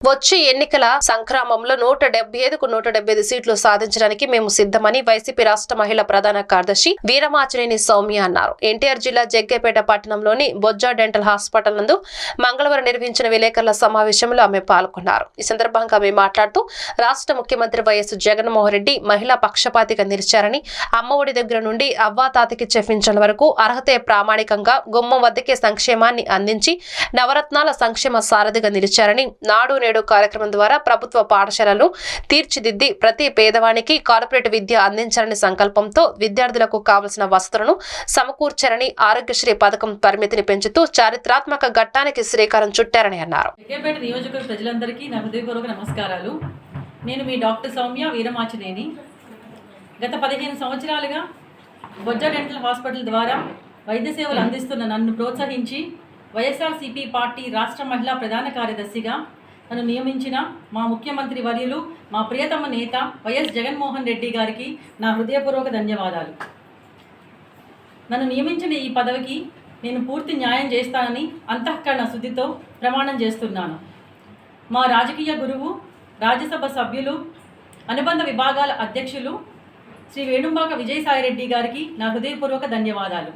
వచ్చే ఎన్నికల సంగ్రామంలో 175కు 175 సీట్లు సాధించడానికి మేము సిద్ధమని వైసీపీ రాష్ట్ర మహిళా ప్రధాన కార్యదర్శి వీరమాచినేని సౌమ్య అన్నారు. ఎన్టీఆర్ జిల్లా జగ్గేపేట పట్టణంలోని బొజ్జా డెంటల్ హాస్పిటల్ నందు మంగళవారం నిర్వహించిన విలేకరుల సమావేశంలో ఆమె పాల్గొన్నారు. ఈ సందర్భంగా ఆమె మాట్లాడుతూ రాష్ట్ర ముఖ్యమంత్రి వైఎస్ జగన్మోహన్ రెడ్డి మహిళా పక్షపాతిగా నిలిచారని, అమ్మఒడి దగ్గర నుండి అవ్వాతాతకి చెప్పించడం వరకు అర్హతే ప్రామాణికంగా గుమ్మం వద్దకే సంక్షేమాన్ని అందించి నవరత్నాల సంక్షేమ సారథిగా నిలిచారని, నాడు నేడు కార్యక్రమం ద్వారా ప్రభుత్వ పాఠశాలలను తీర్చిదిద్ది ప్రతి పేదవానికి కార్పొరేట్ విద్య అందించాలని సంకల్పంతో విద్యార్థులకు కావలసిన వసతులను సమకూర్చారని, ఆరోగ్యశ్రీ పథకం పరిమితిని పెంచుతూ చారిత్రాత్మక ఘట్టానికి శ్రీకారం చుట్టారని అన్నారు. జగ్గేపేట నియోజకవర్గ ప్రజలందరికీ నా హృదయపూర్వక నమస్కారాలు. నేను మీ డాక్టర్ సౌమ్య వీరమాచినేని. గత 15 సంవత్సరాలుగా బొజ్జా డెంటల్ హాస్పిటల్ ద్వారా వైద్య సేవలు అందిస్తున్న నన్ను ప్రోత్సహించి వైఎస్ఆర్సీపీ పార్టీ రాష్ట్ర మహిళా ప్రధాన కార్యదర్శిగా నన్ను నియమించిన మా ముఖ్యమంత్రి వర్యులు, మా ప్రియతమ నేత వైఎస్ జగన్మోహన్ రెడ్డి గారికి నా హృదయపూర్వక ధన్యవాదాలు. నన్ను నియమించిన ఈ పదవికి నేను పూర్తి న్యాయం చేస్తానని అంతఃకరణ శుద్ధితో ప్రమాణం చేస్తున్నాను. మా రాజకీయ గురువు, రాజ్యసభ సభ్యులు, అనుబంధ విభాగాల అధ్యక్షులు శ్రీ వేణుంబాక విజయసాయిరెడ్డి గారికి నా హృదయపూర్వక ధన్యవాదాలు.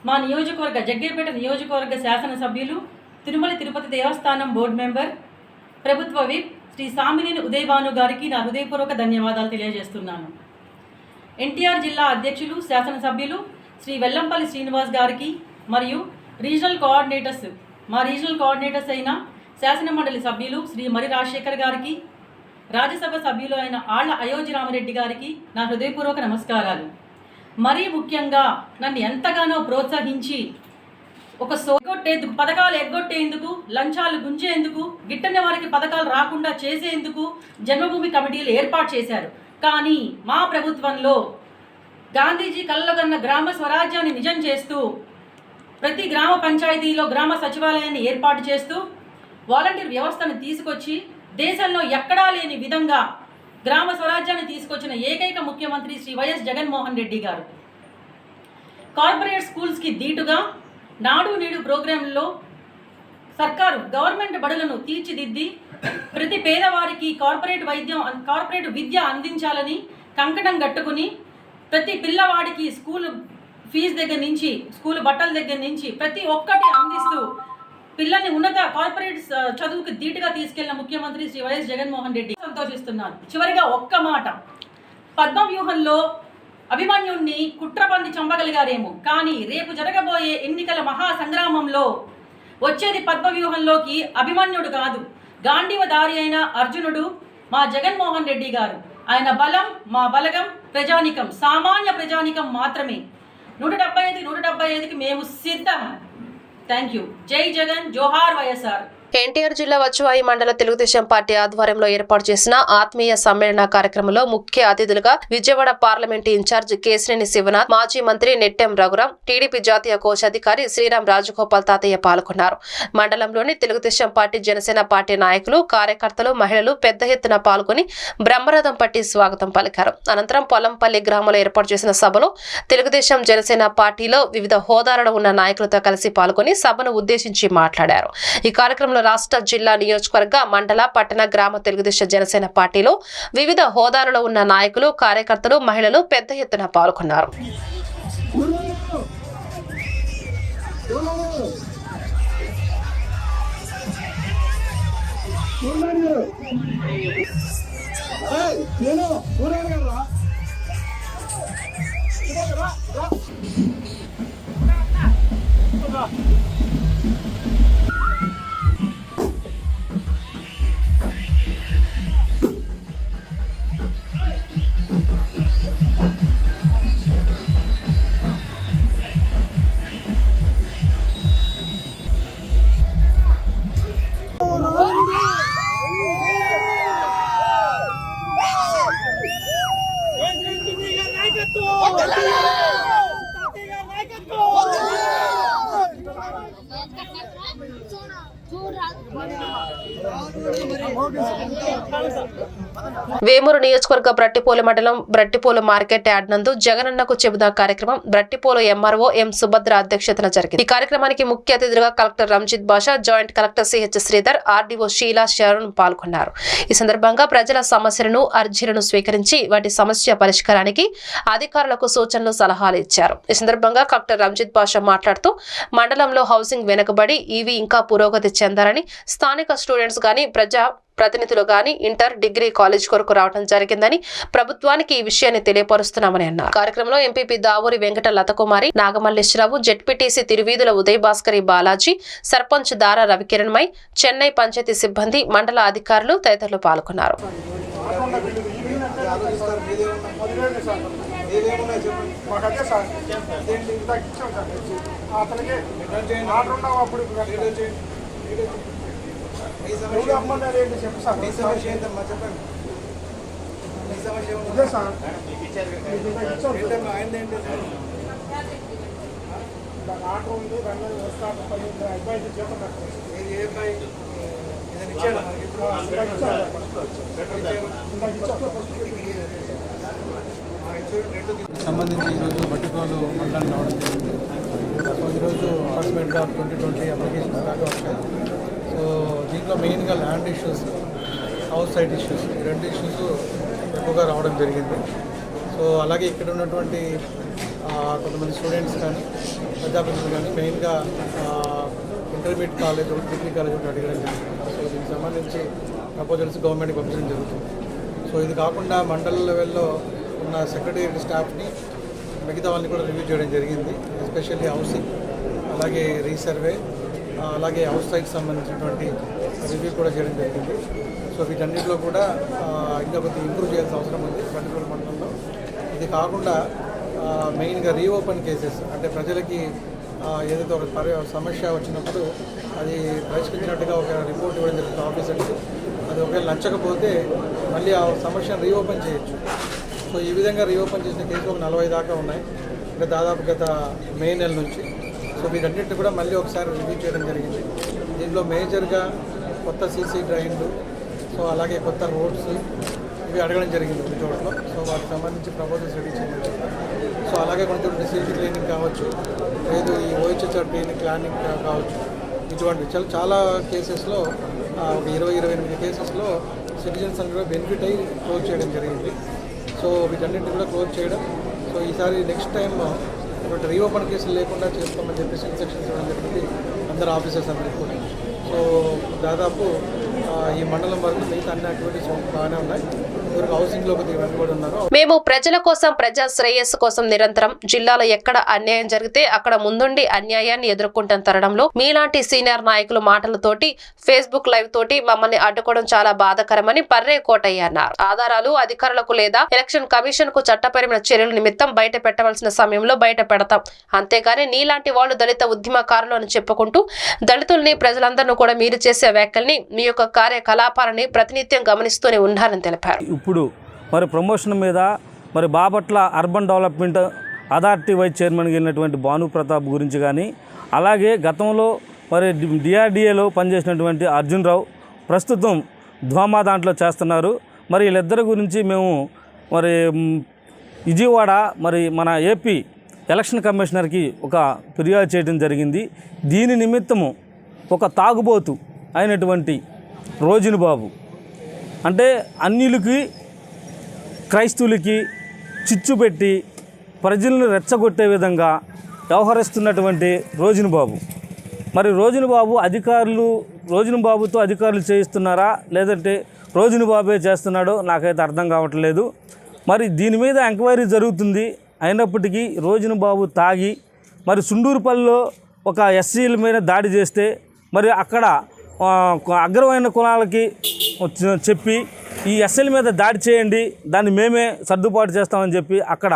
మా నియోజకవర్గ జగ్గేపేట నియోజకవర్గ శాసనసభ్యులు, తిరుమల తిరుపతి దేవస్థానం బోర్డు మెంబర్, ప్రభుత్వ విప్ శ్రీ సామినేని ఉదయభాను గారికి నా హృదయపూర్వక ధన్యవాదాలు తెలియజేస్తున్నాను. ఎన్టీఆర్ జిల్లా అధ్యక్షులు, శాసనసభ్యులు శ్రీ వెల్లంపల్లి శ్రీనివాస్ గారికి మరియు రీజనల్ కోఆర్డినేటర్స్ అయిన శాసనమండలి సభ్యులు శ్రీ మరి రాజశేఖర్ గారికి, రాజ్యసభ సభ్యులు అయిన ఆళ్ల అయోధ్యరామరెడ్డి గారికి నా హృదయపూర్వక నమస్కారాలు. మరీ ముఖ్యంగా నన్ను ఎంతగానో ప్రోత్సహించి పథకాలు ఎగ్గొట్టేందుకు, లంచాలు గుంజేందుకు, గిట్టని వారికి పథకాలు రాకుండా చేసేందుకు జన్మభూమి కమిటీలు ఏర్పాటు చేశారు. కానీ మా ప్రభుత్వంలో గాంధీజీ కలలుగన్న గ్రామ స్వరాజ్యాన్ని నిజం చేస్తూ ప్రతి గ్రామ పంచాయతీలో గ్రామ సచివాలయాన్ని ఏర్పాటు చేస్తూ వాలంటీర్ వ్యవస్థను తీసుకొచ్చి దేశంలో ఎక్కడా లేని విధంగా గ్రామ స్వరాజ్యాన్ని తీసుకొచ్చిన ఏకైక ముఖ్యమంత్రి శ్రీ వైఎస్ జగన్మోహన్ రెడ్డి గారు. కార్పొరేట్ స్కూల్స్కి దీటుగా నాడు నేడు ప్రోగ్రాంలో గవర్నమెంట్ బడులను తీర్చిదిద్ది ప్రతి పేదవారికి కార్పొరేట్ విద్య అందించాలని కంకణం కట్టుకుని ప్రతి పిల్లవాడికి స్కూల్ ఫీజు దగ్గర నుంచి, స్కూల్ బట్టల దగ్గర నుంచి ప్రతి ఒక్కటి అందిస్తూ పిల్లల్ని ఉన్నత కార్పొరేట్ చదువుకు ధీటుగా తీసుకెళ్లిన ముఖ్యమంత్రి శ్రీ వైఎస్ జగన్మోహన్ రెడ్డి సంతోషిస్తున్నాను. చివరిగా ఒక్క మాట, పద్మవ్యూహంలో అభిమన్యుణ్ణి కుట్రపంది చంపగలిగారేమో, కానీ రేపు జరగబోయే ఎన్నికల మహాసంగ్రామంలో వచ్చేది పద్మవ్యూహంలోకి అభిమన్యుడు కాదు, గాంధీవదారి అయిన అర్జునుడు మా జగన్మోహన్ రెడ్డి గారు. ఆయన బలం, మా బలగం ప్రజానికం, సామాన్య ప్రజానికం మాత్రమే. 175కి మేము సిద్ధం. Thank you. జై జగన్, జోహార్ వైఎస్ఆర్. ఎన్టీఆర్ జిల్లా వచ్చువాయి మండల తెలుగుదేశం పార్టీ ఆధ్వర్యంలో ఏర్పాటు చేసిన ఆత్మీయ సమ్మేళన కార్యక్రమంలో ముఖ్య అతిథులుగా విజయవాడ పార్లమెంటు ఇన్ఛార్జ్ కేశినేని శివనాథ్, మాజీ మంత్రి నెట్టెం రఘురాం, టీడీపీ జాతీయ కోశాధికారి శ్రీరామ్ రాజగోపాల్ తాతయ్య పాల్గొన్నారు. మండలంలోని తెలుగుదేశం పార్టీ, జనసేన పార్టీ నాయకులు, కార్యకర్తలు, మహిళలు పెద్ద ఎత్తున పాల్గొని బ్రహ్మరథం పట్టి స్వాగతం పలికారు. అనంతరం పొలంపల్లి గ్రామంలో ఏర్పాటు చేసిన సభలో తెలుగుదేశం, జనసేన పార్టీలో వివిధ హోదాలలో ఉన్న నాయకులతో కలిసి పాల్గొని సభను ఉద్దేశించి మాట్లాడారు. ఈ కార్యక్రమంలో రాష్ట్ర, జిల్లా, నియోజకవర్గ, మండల, పట్టణ, గ్రామ తెలుగుదేశం, జనసేన పార్టీలో వివిధ హోదాలలో ఉన్న నాయకులు, కార్యకర్తలు, మహిళలు పెద్ద ఎత్తున పాల్గొన్నారు. వేమూరు నియోజకవర్గ బ్రట్టిపోలు మండలం బ్రట్టిపోలు మార్కెట్ యార్డ్ నందు జగనన్నకు చెబుదా కార్యక్రమం బ్రట్టిపోలు ఎంఆర్ఓ ఎం సుభద్ర అధ్యక్షతన జరిగింది. ఈ కార్యక్రమానికి ముఖ్య అతిథిగా collector Ranjith Basha, joint collector CH Sridhar, RDO Sheela Sharun పాల్గొన్నారు. ఈ సందర్భంగా ప్రజల సమస్యలను, అర్జీలను స్వీకరించి వాటి సమస్య పరిష్కారానికి అధికారులకు సూచనలు, సలహాలు ఇచ్చారు. ఈ సందర్భంగా కలెక్టర్ రంజిత్ బాషా మాట్లాడుతూ మండలంలో హౌసింగ్ వెనుకబడి ఇవి ఇంకా పురోగతి చెందాలని, స్థానిక స్టూడెంట్స్ గాని, ప్రజా ప్రతినిధులు గాని ఇంటర్, డిగ్రీ కాలేజ్ కొరకు రావడం జరిగిందని, ప్రభుత్వానికి ఈ విషయాన్ని తెలియపరుస్తున్నామని అన్నారు. కార్యక్రమంలో ఎంపీపీ దావూరి వెంకట లతకుమారి, నాగమల్లేశ్వరరావు, జెడ్పీటీసీ తిరువీధుల ఉదయ్ భాస్కరి బాలాజీ, సర్పంచ్ దారా రవికిరణ్మై, చెన్నై పంచాయతీ సిబ్బంది, మండల అధికారులు తదితరులు పాల్గొన్నారు. సంబంధించి ఈరోజు బట్టిపోలు మండలం రావడం జరిగింది. సో ఈరోజు అపార్ట్మెంట్గా 2020 అప్లికేషన్స్ దాకా వచ్చాయి. సో దీంట్లో మెయిన్గా land issues, house site issues, ఈ రెండు ఇష్యూస్ ఎక్కువగా రావడం జరిగింది. సో అలాగే ఇక్కడ ఉన్నటువంటి కొంతమంది స్టూడెంట్స్ కానీ, ప్రజాప్రతినిధులు కానీ మెయిన్గా ఇంటర్మీడియట్ కాలేజ్, డిగ్రీ కాలేజ్ ఒకటి అడగడం జరిగింది. సో దీనికి సంబంధించి ప్రపోజల్స్ గవర్నమెంట్కి పంపించడం జరుగుతుంది. సో ఇది కాకుండా మండల లెవెల్లో ఉన్న సెక్రటరీ స్టాఫ్ని మిగతా వాళ్ళని కూడా రివ్యూ చేయడం జరిగింది. ఎస్పెషల్లీ హౌసింగ్, అలాగే రీసర్వే, అలాగే హౌస్ సైట్ సంబంధించినటువంటి రివ్యూ కూడా చేయడం జరిగింది. సో వీటన్నిటిలో కూడా ఇంకా కొద్దిగా ఇంప్రూవ్ చేయాల్సిన అవసరం ఉంది బట్టిపోలు మండలంలో. ఇది కాకుండా మెయిన్గా రీఓపెన్ కేసెస్, అంటే ప్రజలకి ఏదైతే ఒక సమస్య వచ్చినప్పుడు అది పరిష్కరించినట్టుగా ఒక రిపోర్ట్ ఇవ్వడం జరుగుతుంది ఆఫీసర్స్. అది ఒకవేళ నచ్చకపోతే మళ్ళీ ఆ సమస్యను రీఓపెన్ చేయొచ్చు. సో ఈ విధంగా రీఓపెన్ చేసిన కేసులు ఒక 40 దాకా ఉన్నాయి, అంటే దాదాపు గత మే నెల నుంచి. సో వీటన్నిటిని కూడా మళ్ళీ ఒకసారి రివ్యూ చేయడం జరిగింది. దీంట్లో మేజర్గా కొత్త సీసీ డ్రైన్లు, సో అలాగే కొత్త రోడ్స్ ఇవి అడగడం జరిగింది కొన్ని చోట్ల. సో వాటికి సంబంధించి ప్రపోజల్స్ రెడీ చేయడం జరిగింది. సో అలాగే కొంచెం డిసిజన్ క్లీనింగ్ కావచ్చు, లేదు ఈ ఓహెచ్హెచ్ఆర్ క్లీనింగ్ కావచ్చు, ఇటువంటి చాలా కేసెస్లో ఒక 20-28 కేసెస్లో సిటిజన్స్ అందరూ బెనిఫిట్ అయ్యి క్లోజ్ చేయడం జరిగింది. సో వీటన్నింటినీ కూడా క్లోజ్ చేయడం. సో ఈసారి నెక్స్ట్ టైం ఇటువంటి రీఓపెన్ కేసులు లేకుండా చేసుకోమని చెప్పేసి ఇన్స్ట్రక్షన్స్ ఇవ్వడం జరిగింది అందరు ఆఫీసర్స్ అందరికీ కూడా. సో దాదాపు ఈ మండలం వరకు మిగతా అన్ని యాక్టివిటీస్ బాగానే ఉన్నాయి. హౌసింగ్ లో కొద్దిగా వెనుకబడి ఉన్నారు. మేము ప్రజల కోసం, ప్రజా శ్రేయస్సు కోసం నిరంతరం జిల్లాలో ఎక్కడ అన్యాయం జరిగితే అక్కడ ముందుండి అన్యాయాన్ని ఎదుర్కొంటున్న తరుణంలో మీలాంటి సీనియర్ నాయకులు మాటలతోటి, ఫేస్బుక్ లైవ్ తోటి మమ్మల్ని అడ్డుకోవడం చాలా బాధాకరమని పర్రే కోటయ్య అన్నారు. ఆధారాలు అధికారులకు లేదా ఎలక్షన్ కమిషన్ కు చట్టపరమైన చర్యల నిమిత్తం బయట పెట్టవలసిన సమయంలో బయట పెడతాం. అంతేగాని నీలాంటి వాళ్ళు దళిత ఉద్యమకారులు అని చెప్పుకుంటూ దళితుల్ని, ప్రజలందరినీ కూడా మీరు చేసే వ్యాఖ్యల్ని, మీ యొక్క కార్యకలాపాలని ప్రతినిత్యం గమనిస్తూనే ఉన్నారని తెలిపారు. ఇప్పుడు మరి ప్రమోషన్ మీద మరి Bapatla urban development authority vice చైర్మన్గా వెళ్ళినటువంటి భాను ప్రతాప్ గురించి కానీ, అలాగే గతంలో మరి డిఆర్డిఏలో పనిచేసినటువంటి అర్జున్ రావు ప్రస్తుతం ధ్వామా దాంట్లో చేస్తున్నారు. మరి వీళ్ళిద్దరి గురించి మేము మరి విజయవాడ మరి మన ఏపీ ఎలక్షన్ కమిషనర్కి ఒక ఫిర్యాదు చేయడం జరిగింది. దీని నిమిత్తము ఒక తాగుబోతు అయినటువంటి రోజుని బాబు, అంటే అన్యులకి, క్రైస్తవులకి చిచ్చు పెట్టి ప్రజలను రెచ్చగొట్టే విధంగా వ్యవహరిస్తున్నటువంటి రోజుని బాబు. మరి రోజుని బాబు రోజుని బాబుతో అధికారులు చేయిస్తున్నారా, లేదంటే రోజుని బాబే చేస్తున్నాడో నాకైతే అర్థం కావట్లేదు. మరి దీని మీద ఎంక్వైరీ జరుగుతుంది. అయినప్పటికీ రోజుని బాబు తాగి మరి సుండూరుపల్లిలో ఒక ఎస్సీల మీద దాడి చేస్తే మరి అక్కడ అగ్రమైన కులాలకి చెప్పి ఈ ఎస్ఎల్ మీద దాడి చేయండి, దాన్ని మేమే సర్దుబాటు చేస్తామని చెప్పి అక్కడ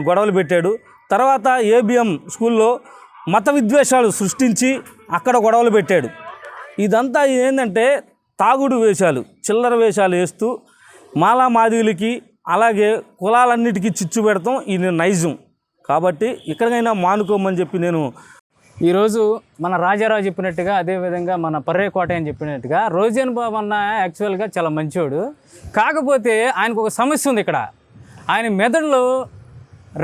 గొడవలు పెట్టాడు. తర్వాత ఏబిఎం స్కూల్లో మత విద్వేషాలు సృష్టించి అక్కడ గొడవలు పెట్టాడు. ఇదంతా ఏంటంటే తాగుడు వేషాలు, చిల్లర వేషాలు వేస్తూ మాలా మాదిగులకి అలాగే కులాలన్నిటికీ చిచ్చు పెడతాం. ఇది నైజం. కాబట్టి ఎక్కడికైనా మానుకోమని చెప్పి నేను ఈరోజు మన రాజారావు చెప్పినట్టుగా, అదేవిధంగా మన పర్రేకోట అని చెప్పినట్టుగా రోజన్ బాబు అన్న యాక్చువల్గా చాలా మంచివాడు. కాకపోతే ఆయనకు ఒక సమస్య ఉంది ఇక్కడ. ఆయన మెదడులో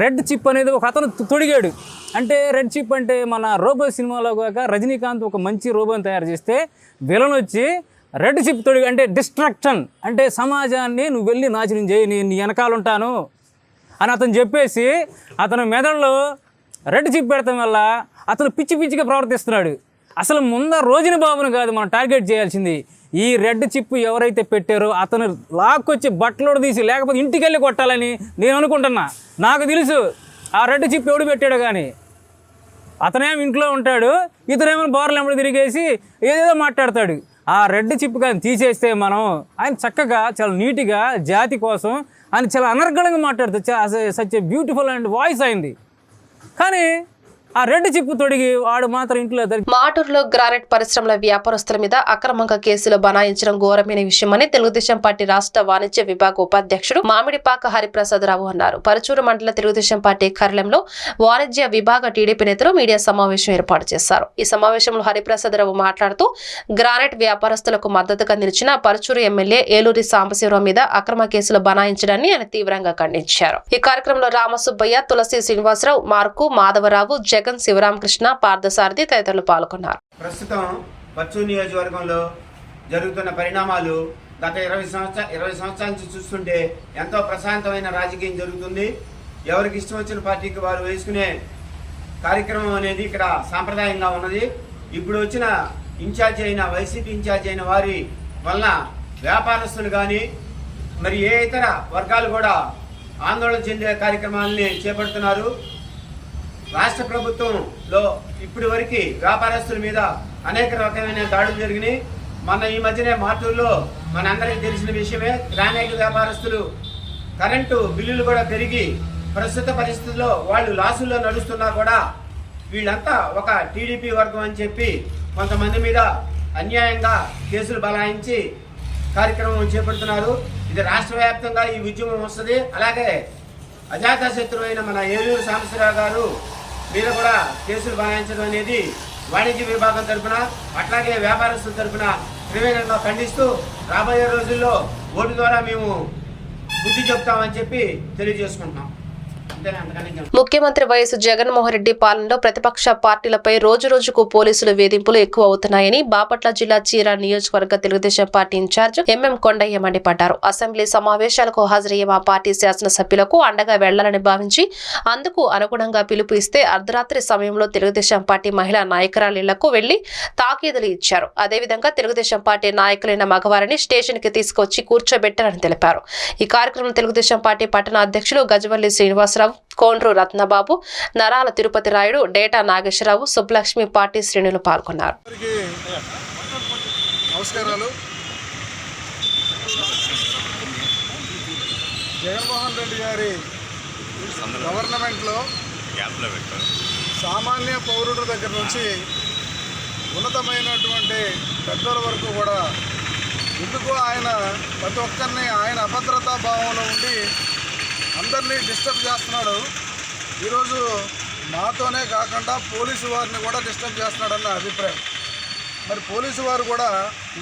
రెడ్ చిప్ అనేది ఒక అతను తొడిగాడు. అంటే రెడ్ చిప్ అంటే మన రోబో సినిమాలో కాక రజనీకాంత్ ఒక మంచి రోబోని తయారు చేస్తే విలన్ వచ్చి రెడ్ చిప్ తొడిగి అంటే డిస్ట్రక్షన్, అంటే సమాజాన్ని నువ్వు వెళ్ళి నాశనం చేయి, నేను నీ వెనకాల ఉంటాను అని అతను చెప్పేసి అతను మెదడులో రెడ్ చిప్ పెడతాం వల్ల అతను పిచ్చి పిచ్చిగా ప్రవర్తిస్తున్నాడు. అసలు ముందు రోజుని బాబుని కాదు మనం టార్గెట్ చేయాల్సింది. ఈ రెడ్ చిప్ ఎవరైతే పెట్టారో అతను లాక్కొచ్చి బట్టలోడు తీసి లేకపోతే ఇంటికి వెళ్ళి కొట్టాలని నేను అనుకుంటున్నా. నాకు తెలుసు ఆ రెడ్ చిప్ ఎవడు పెట్టాడో కానీ. అతనేమో ఇంట్లో ఉంటాడు, ఇతనేమో బార్లు ఎంబడి తిరిగేసి ఏదేదో మాట్లాడతాడు. ఆ రెడ్ చిప్ కానీ తీసేస్తే మనం ఆయన చక్కగా చాలా నీట్గా జాతి కోసం ఆయన చాలా అనర్గళంగా మాట్లాడుతూ such a beautiful and voice అయింది. కానీ ఆ రెడ్ చిప్పు తొడిగి వాడు మాత్రం ఇంట్లో మాటూరులో గ్రానైట్ పరిశ్రమల వ్యాపారస్తుల మీద అక్రమంగా కేసులు బనాయించడం ఘోరమైన విషయమని తెలుగుదేశం పార్టీ రాష్ట్ర వాణిజ్య విభాగ ఉపాధ్యక్షుడు మామిడిపాక హరిప్రసాదరావు అన్నారు. పరుచూరు మండల తెలుగుదేశం పార్టీ కార్యాలయంలో వాణిజ్య విభాగ టీడీపీ నేతలు మీడియా సమావేశం ఏర్పాటు చేశారు. ఈ సమావేశంలో హరిప్రసాదరావు మాట్లాడుతూ గ్రానైట్ వ్యాపారస్తులకు మద్దతుగా నిలిచిన పరుచూరు ఎమ్మెల్యే ఏలూరి సాంబశివరావు మీద అక్రమ కేసులు బనాయించడాన్ని ఆయన తీవ్రంగా ఖండించారు. ఈ కార్యక్రమంలో రామసుబ్బయ్య, తులసి శ్రీనివాసరావు, మార్కు, మాధవరావు, జగన్, శివరామకృష్ణ, పార్థసారథి తదితరులు పాల్గొన్నారు. ప్రస్తుతం పర్చూరు నియోజకవర్గంలో జరుగుతున్న పరిణామాలు గత 20 సంవత్సరాల నుంచి చూస్తుంటే ఎంతో ప్రశాంతమైన రాజకీయం జరుగుతుంది. ఎవరికి ఇష్టం వచ్చిన పార్టీకి వారు వేసుకునే కార్యక్రమం అనేది ఇక్కడ సాంప్రదాయంగా ఉన్నది. ఇప్పుడు వచ్చిన ఇన్ఛార్జ్ అయిన వైసీపీ ఇన్ఛార్జ్ అయిన వారి వలన వ్యాపారస్తులు కానీ మరి ఏ ఇతర వర్గాలు కూడా ఆందోళన చెందే కార్యక్రమాలని చేపడుతున్నారు. రాష్ట్ర ప్రభుత్వంలో ఇప్పటి వరకు వ్యాపారస్తుల మీద అనేక రకమైన దాడులు జరిగినాయి. మన ఈ మధ్యనే మాటూరులో మనందరికీ తెలిసిన విషయమే. గ్రానైట్ వ్యాపారస్తులు కరెంటు బిల్లులు కూడా పెరిగి ప్రస్తుత పరిస్థితుల్లో వాళ్ళు లాసుల్లో నడుస్తున్నా కూడా వీళ్ళంతా ఒక టీడీపీ వర్గం అని చెప్పి కొంతమంది మీద అన్యాయంగా కేసులు బలాయించి కార్యక్రమం చేపడుతున్నారు. ఇది రాష్ట్ర వ్యాప్తంగా ఈ ఉద్యమం వస్తుంది. అలాగే అజాతశత్రువు అయిన మన ఏలూరు సాంబశివరావు గారు మీద కూడా కేసులు బనాయించడం అనేది వాణిజ్య విభాగం తరఫున అట్లాగే వ్యాపారస్తుల తరఫున తీవ్రంగా ఖండిస్తూ రాబోయే రోజుల్లో ఓటు ద్వారా మేము బుద్ధి చెప్తామని చెప్పి తెలియజేసుకుంటున్నాం. ముఖ్యమంత్రి వైఎస్ జగన్మోహన్ రెడ్డి పాలనలో ప్రతిపక్ష పార్టీలపై రోజు రోజుకు పోలీసుల వేధింపులు ఎక్కువ అవుతున్నాయని బాపట్ల జిల్లా చీరాల నియోజకవర్గ Telugu Desam party incharge MM Kondaiah మండిపడ్డారు. అసెంబ్లీ సమావేశాలకు హాజరయ్యే మా పార్టీ శాసనసభ్యులకు అండగా వెళ్లాలని భావించి అందుకు అనుగుణంగా పిలుపు ఇస్తే అర్ధరాత్రి సమయంలో తెలుగుదేశం పార్టీ మహిళా నాయకురాలిళ్లకు వెళ్లి తాకీదులు ఇచ్చారు. అదేవిధంగా తెలుగుదేశం పార్టీ నాయకులైన మగవారిని స్టేషన్ కి తీసుకొచ్చి కూర్చోబెట్టారని తెలిపారు. ఈ కార్యక్రమం తెలుగుదేశం పార్టీ పట్టణ అధ్యక్షులు గజవల్లి శ్రీనివాసరావు, కోండ్రు రత్నబాబు, నరాల తిరుపతి రాయుడు, డేటా నాగేశ్వరరావు, సుబ్బలక్ష్మి పార్టీ శ్రేణులు పాల్గొన్నారు. నమస్కారాలు. జగన్మోహన్ రెడ్డి గారి గవర్నమెంట్లో సామాన్య పౌరుల దగ్గర నుంచి ఉన్నతమైనటువంటి పెద్దల వరకు కూడా ఎందుకు ఆయన ప్రతి ఒక్కరిని ఆయన అభద్రతా భావంలో ఉండి అందరినీ డిస్టర్బ్ చేస్తున్నాడు. ఈరోజు మాతోనే కాకుండా పోలీసు వారిని కూడా డిస్టర్బ్ చేస్తున్నాడన్న అభిప్రాయం. మరి పోలీసు వారు కూడా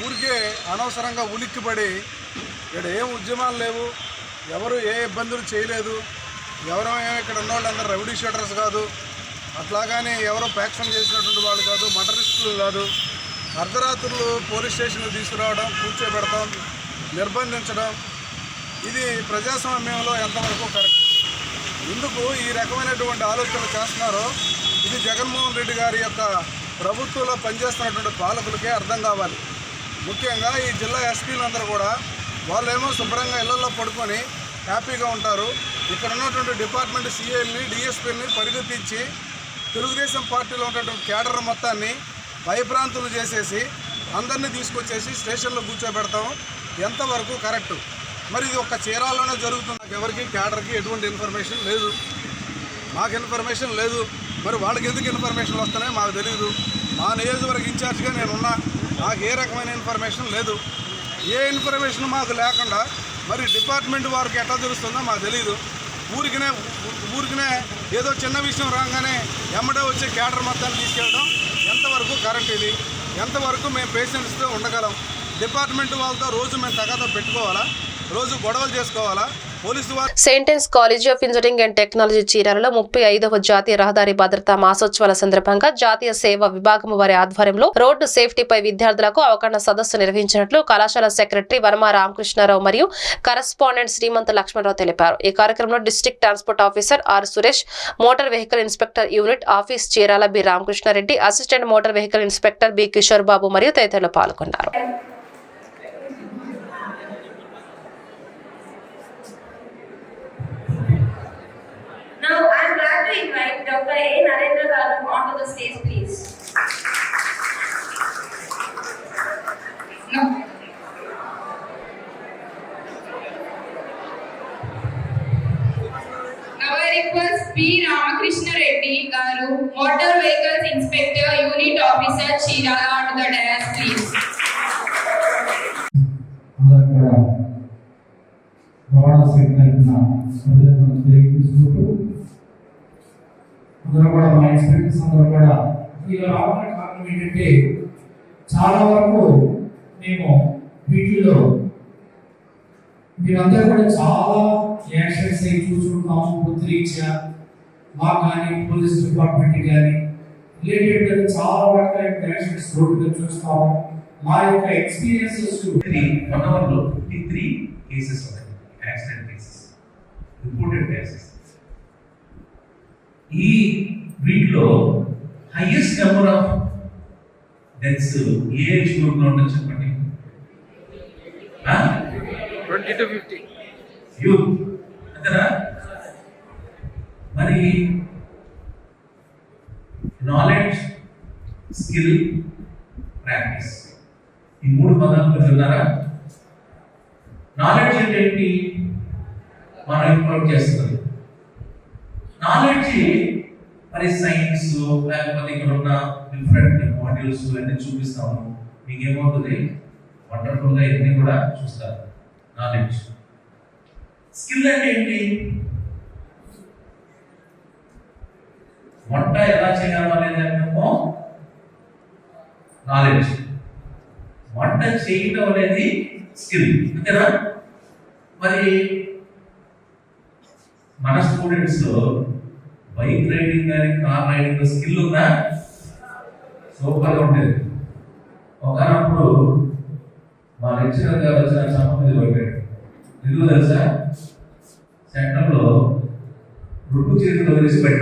ఊరికే అనవసరంగా ఉలిక్కిపడి ఇక్కడ ఏం ఉద్యమాలు లేవు, ఎవరు ఏ ఇబ్బందులు చేయలేదు, ఎవరో ఇక్కడ ఉన్న వాళ్ళందరూ రౌడీ షీటర్స్ కాదు, అట్లాగానే ఎవరో ఫ్యాక్షన్ చేసినటువంటి వాళ్ళు కాదు, మర్డరిస్టులు కాదు, అర్ధరాత్రులు పోలీస్ స్టేషన్లు తీసుకురావడం, కూర్చోబెడతాం, నిర్బంధించడం, ఇది ప్రజాస్వామ్యంలో ఎంతవరకు కరెక్ట్? ఎందుకు ఈ రకమైనటువంటి ఆలోచనలు చేస్తున్నారో ఇది జగన్మోహన్ రెడ్డి గారి యొక్క ప్రభుత్వంలో పనిచేస్తున్నటువంటి పాలకులకే అర్థం కావాలి. ముఖ్యంగా ఈ జిల్లా ఎస్పీలందరూ కూడా వాళ్ళేమో శుభ్రంగా ఇళ్లలో పడుకొని హ్యాపీగా ఉంటారు. ఇక్కడ ఉన్నటువంటి డిపార్ట్మెంట్ సీఏల్ని, డిఎస్పీని పరిగెత్తించి తెలుగుదేశం పార్టీలో ఉన్నటువంటి కేడర్ మొత్తాన్ని భయభ్రాంతులు చేసేసి అందరినీ తీసుకొచ్చేసి స్టేషన్లో కూర్చోబెడతాం. ఎంతవరకు కరెక్టు? మరి ఇది ఒక్క చీరాల్లోనే జరుగుతుంది. నాకు ఎవరికి కేడర్కి ఎటువంటి ఇన్ఫర్మేషన్ లేదు, మాకు ఇన్ఫర్మేషన్ లేదు. మరి వాళ్ళకి ఎందుకు ఇన్ఫర్మేషన్ వస్తున్నాయో మాకు తెలియదు. మా నియోజకవర్గ ఇన్ఛార్జ్గా నేనున్నా, నాకు ఏ రకమైన ఇన్ఫర్మేషన్ లేదు. ఏ ఇన్ఫర్మేషన్ మాకు లేకుండా మరి డిపార్ట్మెంట్ వారికి ఎట్లా తెలుస్తుందో మాకు తెలియదు. ఊరికినే ఏదో చిన్న విషయం రాగానే ఎమ్మడే వచ్చే క్యాడర్ మొత్తాన్ని తీసుకెళ్ళడం ఎంతవరకు కరెక్ట్? ఇది ఎంతవరకు మేము పేషెంట్స్తో ఉండగలం? డిపార్ట్మెంట్ వాళ్ళతో రోజు మేము తగాదా పెట్టుకోవాలా? రోజు గొడవలు చేసుకోవాలా? పోలీసు వారు Saint Ann's college of engineering and technology చీరాలలో 35వ జాతీయ రహదారి భద్రతా మాసోత్సవాల సందర్భంగా జాతీయ సేవా విభాగం వారి ఆధ్వర్యంలో రోడ్డు సేఫ్టీపై విద్యార్థులకు అవగాహన సదస్సు నిర్వహించినట్లు కళాశాల సెక్రటరీ వనమా రామకృష్ణారావు మరియు కరస్పాండెంట్ శ్రీమంత లక్ష్మణరావు తెలిపారు. ఈ కార్యక్రమంలో district transport officer R Suresh, motor vehicle inspector unit office Chirala B Ramakrishna Reddy, assistant motor vehicle inspector B Kishore Babu మరియు తదితరులు పాల్గొన్నారు. Now, I am glad to invite Dr. A. Narendra Garu onto the stage, please. No. Now, I request P. Ramakrishna Reddy Garu, Motor Vehicles Inspector, Unit Officer, Chirala, onto the dais, please. అందరూ కూడా మా inspectors అందరూ కూడా ఇలా రావడానికి కారణం ఏంటంటే చాలా వరకు మేము వీటిలో మీరందరూ కూడా చాలా యాక్షన్స్ అయి చూసుకుంటాము. బుద్ధిరీత్యా మాకు కానీ పోలీస్ డిపార్ట్మెంట్ కానీ రిలేటెడ్ చాలా రకాల యాక్షన్స్ రోడ్డుగా చూస్తాము. మా యొక్క ఎక్స్పీరియన్సెస్ 1 hourలో 53 కేసెస్ ఉన్నాయి, యాక్సిడెంట్ కేసెస్, రిపోర్టెడ్ కేసెస్. ఈ వీటిలో highest number of deaths A age group లో ఉండొచ్చు చెప్పండి? 20 to 50 యూత్ అంతేనా? మరి నాలెడ్జ్, స్కిల్, ప్రాక్టీస్, ఈ 3 పదాలు మీరు విన్నారా? నాలెడ్జ్ అంటే ఏంటి? మనం ఇంప్రూవ్ చేస్తుంది నాలెడ్జ్. మరి సైన్స్ లేకపోతే ఇక్కడ ఉన్న డిఫరెంట్ మాడ్యూల్స్ అన్ని చూపిస్తాము. మీకు ఏమవుతుంది? వండర్ఫుల్ గా ఇవన్నీ కూడా చూస్తారు. నాలెడ్జ్. స్కిల్ అంటే ఏంటి? వంట ఎలా చేయాలో అనేది నాలెడ్జ్. వంట చేయటం అనేది స్కిల్, అంతేనా? మరి మన స్టూడెంట్స్ బైక్ రైడింగ్ కానీ కార్ రైడింగ్ స్కిల్ ఉందా? సూపర్గా ఉండేది. ఒకనప్పుడు మా లెక్చరర్ గారు వచ్చిన సమయం మీద పడ్డాడు. ఎందుకు తెలుసా? సెంటర్లో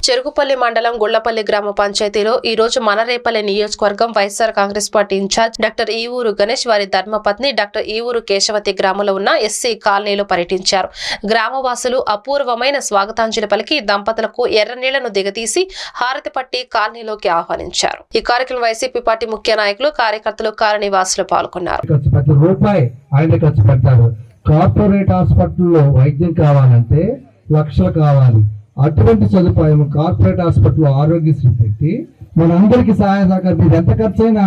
చెరుకుపల్లి మండలం గుళ్లపల్లి గ్రామ పంచాయతీలో ఈ రోజు మనరేపల్లి నియోజకవర్గం YSR Congress party incharge doctor Evuru Ganesh వారి ధర్మపత్ని డాక్టర్ ఈవూరు కేశవతి గ్రామంలో ఉన్న ఎస్సీ కాలనీలో పర్యటించారు. గ్రామవాసులు అపూర్వమైన స్వాగతాంజలి పలికి దంపతులకు ఎర్ర నీళ్లను దిగతీసి హారతి పట్టి కాలనీలోకి ఆహ్వానించారు. ఈ కార్యక్రమం వైసీపీ పార్టీ ముఖ్య నాయకులు, కార్యకర్తలు, కాలనీవాసులు పాల్గొన్నారు. కార్పొరేట్ హాస్పిటల్లో వైద్యం కావాలంటే లక్షలు కావాలి. అటువంటి సదుపాయం కార్పొరేట్ హాస్పిటల్లో ఆరోగ్యశ్రీ పెట్టి మనందరికీ సహాయ సహకారం మీరు ఎంత ఖర్చు అయినా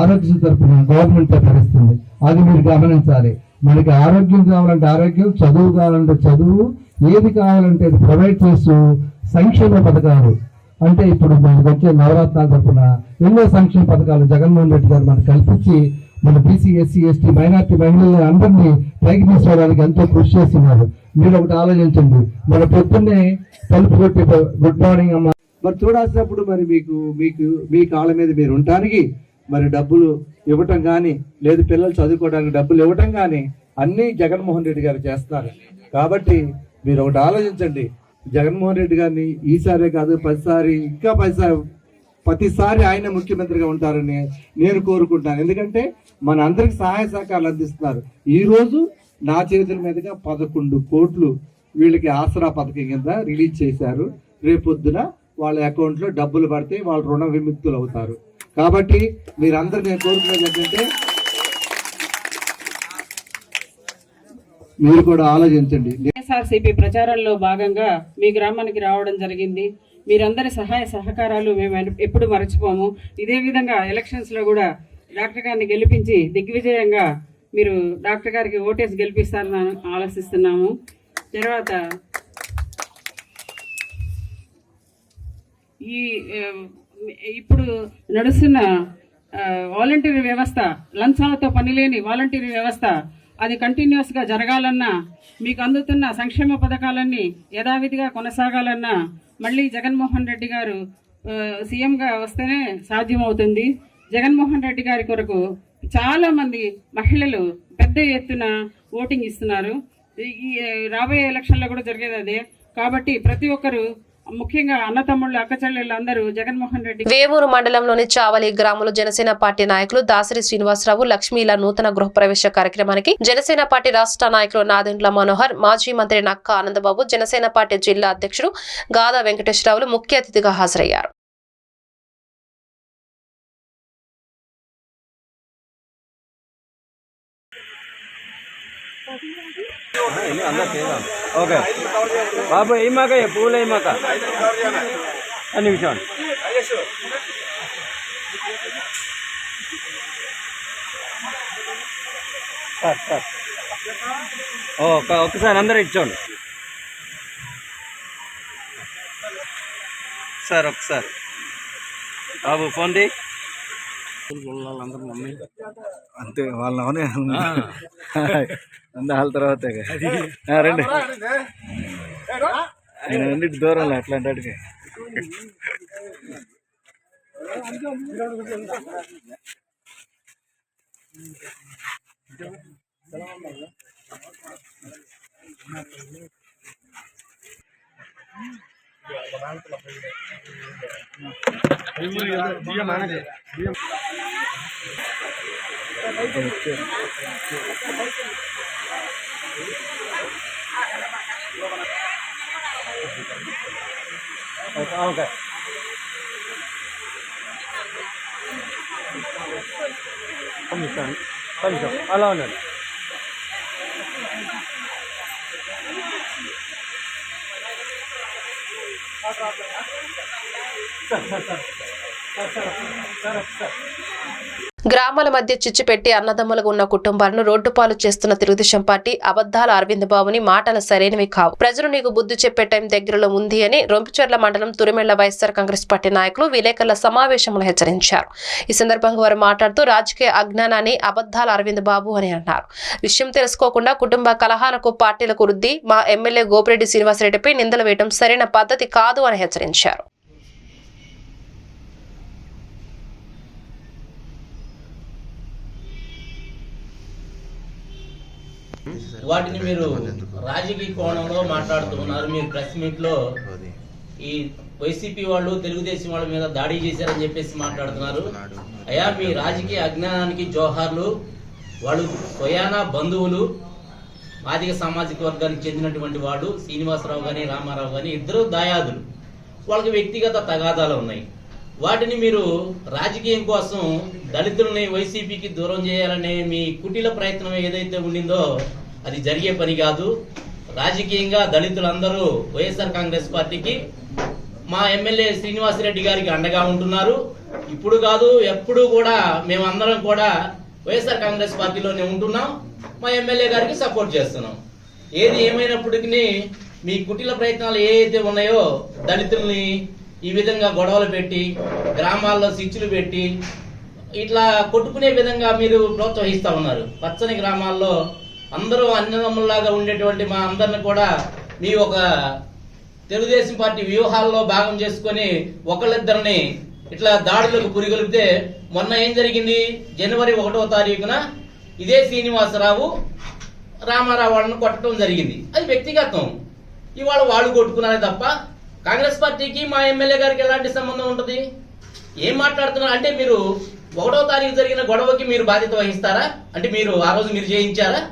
ఆరోగ్యశ్రీ తరఫున గవర్నమెంట్ భరిస్తుంది. అది మీరు గమనించాలి. మనకి ఆరోగ్యం కావాలంటే ఆరోగ్యం, చదువు కావాలంటే చదువు, ఏది కావాలంటే అది ప్రొవైడ్ చేస్తూ సంక్షేమ పథకాలు అంటే ఇప్పుడు మనకు వచ్చే నవరత్నాల తరఫున ఎన్నో సంక్షేమ పథకాలు జగన్మోహన్ రెడ్డి గారు మనకు కల్పించి మన బీసీ, ఎస్సీ, ఎస్టీ, మైనార్టీ మహిళలు అందరినీ పైకి తీసుకోవడానికి ఎంతో కృషి చేస్తున్నారు. మీరు ఒకటి ఆలోచించండి, మన పొద్దున్నే తలుపు కొట్టి గుడ్ మార్నింగ్ అమ్మ మరి చూడాల్సినప్పుడు మరి మీకు మీ కాళ్ళ మీద మీరు ఉండటానికి మరి డబ్బులు ఇవ్వటం కానీ, లేదు పిల్లలు చదువుకోవడానికి డబ్బులు ఇవ్వటం కానీ అన్నీ జగన్మోహన్ రెడ్డి గారు చేస్తున్నారు. కాబట్టి మీరు ఒకటి ఆలోచించండి, జగన్మోహన్ రెడ్డి గారిని ఈసారే కాదు 10 సారి ఇంకా 10 ప్రతిసారి ఆయన ముఖ్యమంత్రిగా ఉంటారని నేను కోరుకుంటాను. ఎందుకంటే మన అందరికి సహాయ సహకారాలు అందిస్తున్నారు. ఈరోజు నా చేతుల మీదుగా 11 కోట్లు వీళ్ళకి ఆసరా పథకం కింద రిలీజ్ చేశారు. రేపొద్దున వాళ్ళ అకౌంట్లో డబ్బులు పడితే వాళ్ళు రుణ విముక్తులు అవుతారు. కాబట్టి మీరందరూ నేను కోరుకునేది ఏంటంటే మీరు కూడా ఆలోచించండి. వైఎస్ఆర్సీపీ ప్రచారంలో భాగంగా మీ గ్రామానికి రావడం జరిగింది. మీరందరి సహాయ సహకారాలు మేము ఎప్పుడు మరచిపోము. ఇదే విధంగా ఎలక్షన్స్లో కూడా డాక్టర్ గారిని గెలిపించి దిగ్విజయంగా మీరు డాక్టర్ గారికి ఓటేసి గెలిపిస్తారని ఆలోచిస్తున్నాము. తర్వాత ఈ ఇప్పుడు నడుస్తున్న వాలంటీర్ వ్యవస్థ, లంచాలతో పనిలేని వాలంటీర్ వ్యవస్థ అది కంటిన్యూస్గా జరగాలన్నా, మీకు అందుతున్న సంక్షేమ పథకాలన్నీ యథావిధిగా కొనసాగాలన్నా మళ్ళీ జగన్మోహన్ రెడ్డి గారు సీఎంగా వస్తేనే సాధ్యమవుతుంది. జగన్మోహన్ రెడ్డి గారి కొరకు చాలామంది మహిళలు పెద్ద ఎత్తున ఓటింగ్ ఇస్తున్నారు. ఈ రాబోయే ఎలక్షన్లో కూడా జరిగేది అదే. కాబట్టి ప్రతి ఒక్కరు, ముఖ్యంగా అన్నతమ్ముళ్ళు, అక్క చెల్లెళ్ళు అందరూ జగన్మోహన్ రెడ్డి. వేమూరు మండలంలోని చావలి గ్రామంలో జనసేన పార్టీ నాయకులు దాసరి శ్రీనివాసరావు, లక్ష్మీల నూతన గృహప్రవేశ కార్యక్రమానికి జనసేన పార్టీ రాష్ట్ర నాయకులు నాదెండ్ల మనోహర్, మాజీ మంత్రి నక్క ఆనందబాబు, జనసేన పార్టీ జిల్లా అధ్యక్షుడు గాదా వెంకటేశ్వరరావులు ముఖ్య అతిథిగా హాజరయ్యారు. ఓకే బాబు ఏమాక పూలు ఏమాక అని కూర్చోండి. ఒకసారి అందరూ ఇచ్చోండి సార్. ఒకసారి బాబు ఫోన్ ది. వాళ్ళందరూ మమ్మీ అంతే, వాళ్ళనే వాళ్ళ తర్వాత రండి, ఆయన అన్నిటి దూరంలో అట్లాంటి వాటికి. ఓకే కొంచెం అలా ఉండండి. గ్రామాల మధ్య చిచ్చు పెట్టి అన్నదమ్ములుగా ఉన్న కుటుంబాలను రోడ్డుపాలు చేస్తున్న తెలుగుదేశం పార్టీ అబద్దాల అరవింద్ బాబుని మాటలు సరైనవి కావు. ప్రజలు నీకు బుద్ధి చెప్పే టైం దగ్గరలో ఉంది అని రొంపిచెర్ల మండలం తురిమెళ్ల వైఎస్ఆర్ కాంగ్రెస్ పార్టీ నాయకులు విలేకరుల సమావేశంలో హెచ్చరించారు. ఈ సందర్భంగా వారు మాట్లాడుతూ రాజకీయ అజ్ఞానాన్ని అబద్దాల అరవింద్ బాబు అని అన్నారు. విషయం తెలుసుకోకుండా కుటుంబ కలహాలకు పార్టీలకు వృద్ధి మా ఎమ్మెల్యే గోపిరెడ్డి శ్రీనివాసరెడ్డిపై నిందలు వేయడం సరైన పద్ధతి కాదు అని హెచ్చరించారు. వాటిని మీరు రాజకీయ కోణంలో మాట్లాడుతున్నారు. మీరు ప్రెస్ మీట్ లో ఈ వైసీపీ వాళ్ళు తెలుగుదేశం వాళ్ళ మీద దాడి చేశారని చెప్పేసి మాట్లాడుతున్నారు. అయ్యా, మీ రాజకీయ అజ్ఞానానికి జోహార్లు. వాళ్ళు స్వయానా బంధువులు, ఆదిక సామాజిక వర్గానికి చెందినటువంటి వాడు శ్రీనివాసరావు గాని రామారావు గాని ఇద్దరు దాయాదులు. వాళ్ళకి వ్యక్తిగత తగాదాలు ఉన్నాయి. వాటిని మీరు రాజకీయం కోసం దళితులని వైసీపీకి దూరం చేయాలనే మీ కుటిల ప్రయత్నం ఏదైతే ఉండిందో అది జరిగే పని కాదు. రాజకీయంగా దళితులందరూ వైఎస్ఆర్ కాంగ్రెస్ పార్టీకి, మా ఎమ్మెల్యే శ్రీనివాసరెడ్డి గారికి అండగా ఉంటున్నారు. ఇప్పుడు కాదు, ఎప్పుడు కూడా మేమందరం కూడా వైఎస్ఆర్ కాంగ్రెస్ పార్టీలోనే ఉంటున్నాం. మా ఎమ్మెల్యే గారికి సపోర్ట్ చేస్తున్నాం. ఏది ఏమైనప్పటికీ మీ కుటిల ప్రయత్నాలు ఏవైతే ఉన్నాయో, దళితుల్ని ఈ విధంగా గొడవలు పెట్టి, గ్రామాల్లో సిచ్చులు పెట్టి, ఇట్లా కొట్టుకునే విధంగా మీరు ప్రోత్సహిస్తా ఉన్నారు. పచ్చని గ్రామాల్లో అందరూ అన్నదమ్ముల్లాగా ఉండేటువంటి మా అందరిని కూడా మీ ఒక తెలుగుదేశం పార్టీ వ్యూహాల్లో భాగం చేసుకొని ఒకళ్ళిద్దరిని ఇట్లా దాడులకు పురిగొలిపితే, మొన్న ఏం జరిగింది? జనవరి 1వ తారీఖున ఇదే శ్రీనివాసరావు రామారావు వాళ్ళని కొట్టడం జరిగింది. అది వ్యక్తిగతం. ఇవాళ వాళ్ళు కొట్టుకున్నారే తప్ప కాంగ్రెస్ పార్టీకి మా ఎమ్మెల్యే గారికి ఎలాంటి సంబంధం ఉంటుంది? ఏం మాట్లాడుతున్నారు అంటే, మీరు 1వ తారీఖు జరిగిన గొడవకి మీరు బాధ్యత వహిస్తారా? అంటే మీరు ఆ రోజు మీరు చేయించారా?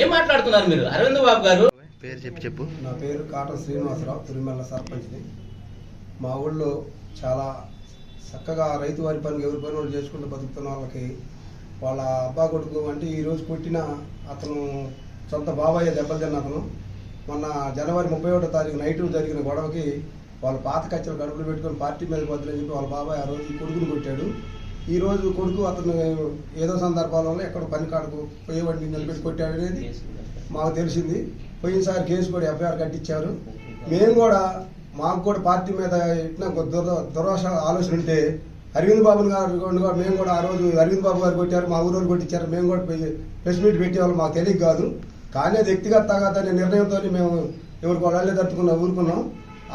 ఏం మాట్లాడుతున్నారు మీరు? అరవింద్ బాబు గారు పేరు చెప్పు. నా పేరు కాట శ్రీనివాసరావు, తురిమెల్ల సర్పంచ్ని. మా ఊళ్ళో చాలా చక్కగా రైతు వారి పని, ఎవరి పని వాళ్ళు చేసుకుంటూ బతుకుతున్న వాళ్ళకి వాళ్ళ అబ్బా కొడుకు అంటే ఈరోజు పుట్టిన అతను సొంత బాబాయ్య దెబ్బలు తిన్న అతను మొన్న జనవరి 31వ తారీఖు నైటు జరిగిన గొడవకి వాళ్ళ పాత కచ్చలు గడుపులు పెట్టుకొని పార్టీ మీద వద్దని చెప్పి వాళ్ళ బాబాయ్ ఆ రోజు కొడుకుని కొట్టాడు. ఈ రోజు కొడుకు అతను ఏదో సందర్భాల వల్ల ఎక్కడ పని కాడకు పోయేవాడిని నిలబెట్టి కొట్టాడు అనేది మాకు తెలిసింది. పోయినసారి కేసు కూడా ఎఫ్ఐఆర్ కట్టించారు. మేము కూడా మాకు కూడా పార్టీ మీద ఇట్లా దురాశ ఆలోచన ఉంటే అరవింద్ బాబు గారు కూడా మేము కూడా ఆ రోజు అరవింద్ బాబు గారు కొట్టారు, మా ఊరు కొట్టించారు, మేము కూడా ప్రెస్ మీట్ పెట్టేవాళ్ళు, మాకు తెలియదు కాదు. కానీ అది వ్యక్తిగతంగా అనే నిర్ణయంతో మేము ఎవరికి వాళ్ళే ఊరుకున్నాం.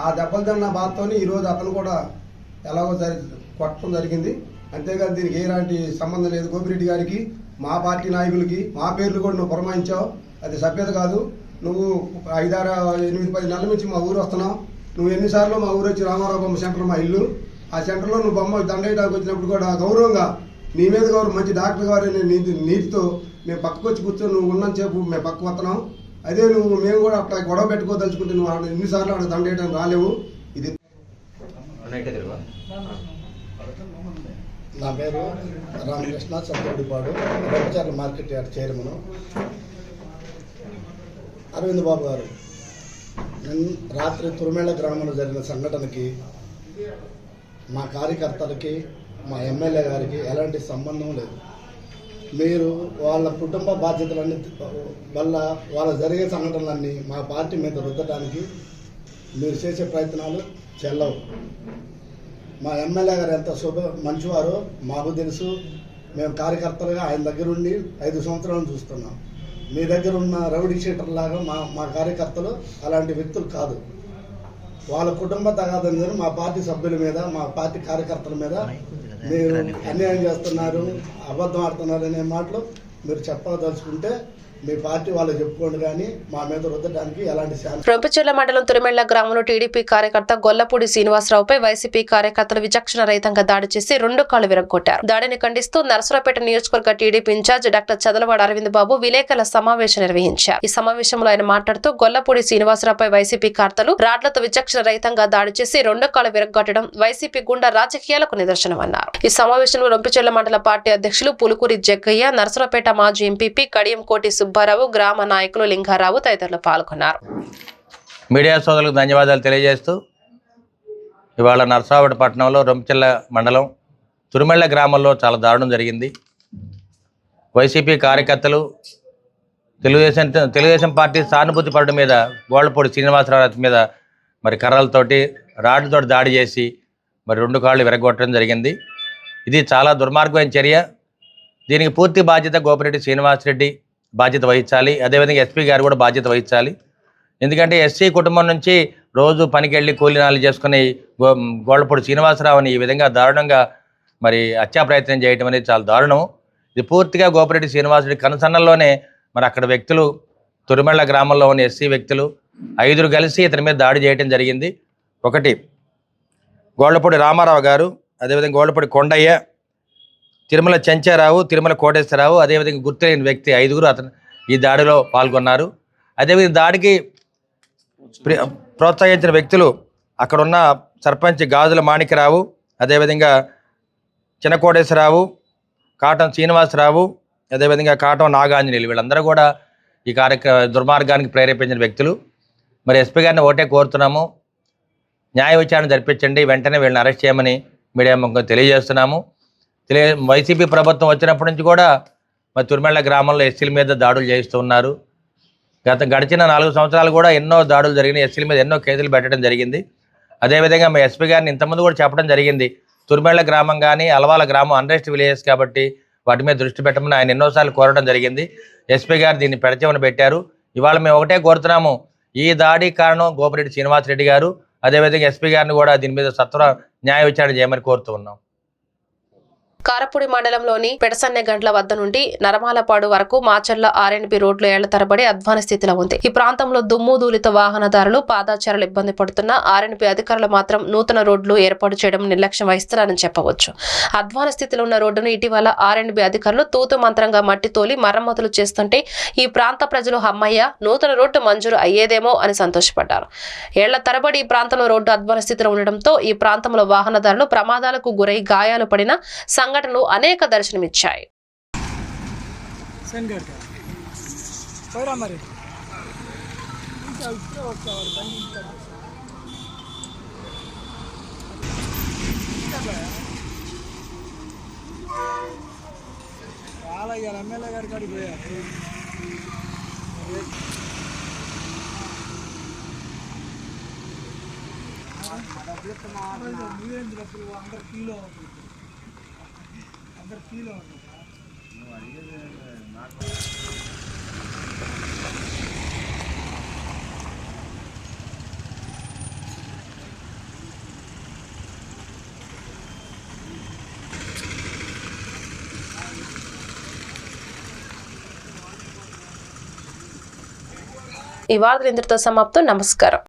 ఆ దెబ్బలు తిన్న బాధతో ఈరోజు అతను కూడా ఎలాగో కొట్టడం జరిగింది. అంతేగాని దీనికి ఎలాంటి సంబంధం లేదు. గోపిరెడ్డి గారికి, మా పార్టీ నాయకులకి మా పేర్లు కూడా నువ్వు పురమాయించావు, అది సభ్యత కాదు. నువ్వు 5, 6, 8, 10 నెలల నుంచి మా ఊరు వస్తున్నావు. నువ్వు ఎన్నిసార్లు మా ఊరు వచ్చి రామారావు బొమ్మ సెంటర్ మా ఇల్లు, ఆ సెంటర్లో నువ్వు బొమ్మ దండేయడానికి వచ్చినప్పుడు కూడా గౌరవంగా నీ మీద గౌరవం మంచి డాక్టర్ గారు నీతితో మేము పక్కకు వచ్చి కూర్చొని నువ్వు ఉన్నని చెప్పు మేము పక్కకు వస్తున్నాం. అదే మేము కూడా అట్లా గొడవ పెట్టుకోదలుచుకుంటే నువ్వు ఎన్నిసార్లు అక్కడ దండేయడానికి రాలేవు. ఇది నా పేరు Ramakrishna, Chandrudipadu, Repacharla market yard chairman. Aravind Babu గారు రాత్రి తురుమేళ్ళ గ్రామంలో జరిగిన సంఘటనకి మా కార్యకర్తలకి, మా ఎమ్మెల్యే గారికి ఎలాంటి సంబంధం లేదు. మీరు వాళ్ళ కుటుంబ బాధ్యతలన్నీ వల్ల వాళ్ళ జరిగే సంఘటనలన్నీ మా పార్టీ మీద రుద్దడానికి మీరు చేసే ప్రయత్నాలు చెల్లవు. మా ఎమ్మెల్యే గారు ఎంత మంచివారో మాకు తెలుసు. మేము కార్యకర్తలుగా ఆయన దగ్గర ఉండి 5 సంవత్సరాలు చూస్తున్నాం. మీ దగ్గర ఉన్న రౌడీ షీటర్ లాగా మా కార్యకర్తలు అలాంటి వ్యక్తులు కాదు. వాళ్ళ కుటుంబ తగాదని మా పార్టీ సభ్యుల మీద, మా పార్టీ కార్యకర్తల మీద మీరు అన్యాయం చేస్తున్నారు, అబద్ధం ఆడుతున్నారు అనే మాటలు మీరు చెప్పదలుచుకుంటే మీ పార్టీ వాళ్ళు చెప్పుకోండి, కానీ మా మీద రుద్దడానికి ఎలాంటి రొంపిచెర్ల మండలం తురిమెళ్ల గ్రామంలో టీడీపీ కార్యకర్త గొల్లపూడి శ్రీనివాసరావుపై వైసీపీ కార్యకర్తలు విచక్షణ రహితంగా దాడి చేసి 2 కాళ్లు విరగ్గొట్టారు. దాడిని ఖండిస్తూ నరసరావుపేట నియోజకవర్గ TDP incharge doctor Chadalavada Aravind Babu విలేకరుల సమావేశం నిర్వహించారు. ఈ సమావేశంలో ఆయన మాట్లాడుతూ గొల్లపూడి శ్రీనివాసరావుపై వైసీపీ కార్తలు రాడ్లతో విచక్షణ రహితంగా దాడి చేసి 2 కాళ్లు విరగ్గొట్టడం వైసీపీ గుండా రాజకీయాలకు నిదర్శనమన్నారు. ఈ సమావేశంలో రొంపిచెర్ల మండల పార్టీ అధ్యక్షులు పులుకూరి జగ్గయ్య, నరసరావుపేట మాజీ ఎంపీపీ కడియం కోటి సుబ్బారావు, గ్రామ నాయకులు లింగారావు తదితరులు పాల్గొన్నారు. మీడియా సోదరులకు ధన్యవాదాలు తెలియజేస్తూ ఇవాళ నరసరావుపేట పట్టణంలో రొంపిచెర్ల మండలం తురిమెళ్ల గ్రామంలో చాలా దారుణం జరిగింది. వైసీపీ కార్యకర్తలు తెలుగుదేశం పార్టీ సానుభూతి పరుడు మీద గోళ్లపూడి శ్రీనివాసరావు మీద మరి కర్రలతోటి రాడ్లతోటి దాడి చేసి మరి 2 కాళ్ళు విరగొట్టడం జరిగింది. ఇది చాలా దుర్మార్గమైన చర్య. దీనికి పూర్తి బాధ్యత గోపిరెడ్డి శ్రీనివాసరెడ్డి బాధ్యత వహించాలి. అదేవిధంగా ఎస్పీ గారు కూడా బాధ్యత వహించాలి. ఎందుకంటే ఎస్సీ కుటుంబం నుంచి రోజు పనికెళ్ళి కూలీనాలు చేసుకుని గోళ్లపూడి శ్రీనివాసరావుని ఈ విధంగా దారుణంగా మరి హత్యా ప్రయత్నం చేయడం అనేది చాలా దారుణం. ఇది పూర్తిగా గోపిరెడ్డి శ్రీనివాసరెడ్డి కనుసన్నల్లోనే మరి అక్కడ వ్యక్తులు, తురిమెళ్ల గ్రామంలో ఉన్న ఎస్సీ వ్యక్తులు 5 కలిసి ఇతని మీద దాడి చేయడం జరిగింది. ఒకటి గోళ్లపూడి రామారావు గారు, అదేవిధంగా గోళ్లపూడి కొండయ్య, తిరుమల చెంచారావు, తిరుమల కోటేశ్వరరావు, అదేవిధంగా గుర్తులేని వ్యక్తి 5 అతను ఈ దాడిలో పాల్గొన్నారు. అదేవిధంగా దాడికి ప్రోత్సహించిన వ్యక్తులు అక్కడున్న సర్పంచ్ గాజుల మాణిక్యరావు, అదేవిధంగా చిన్న కోటేశ్వరరావు, కాటం శ్రీనివాసరావు, అదేవిధంగా కాటం నాగాంజనేయులు, వీళ్ళందరూ కూడా ఈ దుర్మార్గానికి ప్రేరేపించిన వ్యక్తులు. మరి ఎస్పీ గారిని ఒకటే కోరుతున్నాము, న్యాయ విచారణ జరిపించండి, వెంటనే వీళ్ళని అరెస్ట్ చేయమని మీడియా ముఖంగా తెలియజేస్తున్నాము. వైసీపీ ప్రభుత్వం వచ్చినప్పటి నుంచి కూడా మరి తురిమెళ్ల గ్రామంలో ఎస్సీల మీద దాడులు చేస్తూ ఉన్నారు. గడిచిన 4 సంవత్సరాలు కూడా ఎన్నో దాడులు జరిగినాయి. ఎస్సీల మీద ఎన్నో కేసులు పెట్టడం జరిగింది. అదేవిధంగా మా ఎస్పీ గారిని ఇంతకుముందు కూడా చెప్పడం జరిగింది, తురిమెళ్ల గ్రామం కానీ అలవాల గ్రామం అన్రెస్ట్ విలేజెస్ కాబట్టి వాటి మీద దృష్టి పెట్టమని ఆయన ఎన్నోసార్లు కోరడం జరిగింది. ఎస్పీ గారు దీన్ని పెడచెవిన పెట్టారు. ఇవాళ మేము ఒకటే కోరుతున్నాము, ఈ దాడి కారణం గోపిరెడ్డి శ్రీనివాసరెడ్డి గారు, అదేవిధంగా ఎస్పీ గారిని కూడా దీని మీద సత్వర న్యాయ విచారణ చేయమని కోరుతూ ఉన్నాం. కారపూడి మండలంలోని పెడసన్నెగండ్ల వద్ద నుండి నరమాలపాడు వరకు మాచర్ల ఆర్ఎండ్బి రోడ్లు ఏళ్ల తరబడి అధ్వాన స్థితిలో ఉంది. ఈ ప్రాంతంలో దుమ్ము ధూళితో వాహనదారులు, పాదాచారులు ఇబ్బంది పడుతున్న ఆర్ఎండ్బి అధికారులు మాత్రం నూతన రోడ్లు ఏర్పాటు చేయడం నిర్లక్ష్యం వహిస్తున్నారని చెప్పవచ్చు. అధ్వాన స్థితిలో ఉన్న రోడ్డును ఇటీవల ఆర్ఎండ్బి అధికారులు తూతు మంత్రంగా మట్టి తోలి మరమ్మతులు చేస్తుంటే ఈ ప్రాంత ప్రజలు హమ్మయ్య నూతన రోడ్డు మంజూరు అయ్యేదేమో అని సంతోషపడ్డారు. ఏళ్ల తరబడి ఈ ప్రాంతంలో రోడ్డు అధ్వాన స్థితిలో ఉండడంతో ఈ ప్రాంతంలో వాహనదారులు ప్రమాదాలకు గురై గాయాలు పడిన సంఘటనలు అనేక దర్శనమిచ్చాయి. ఎమ్మెల్యే గారి కాడికి పోయారు. ఈ వార్తలు ఇంతటితో సమాప్తం. నమస్కారం.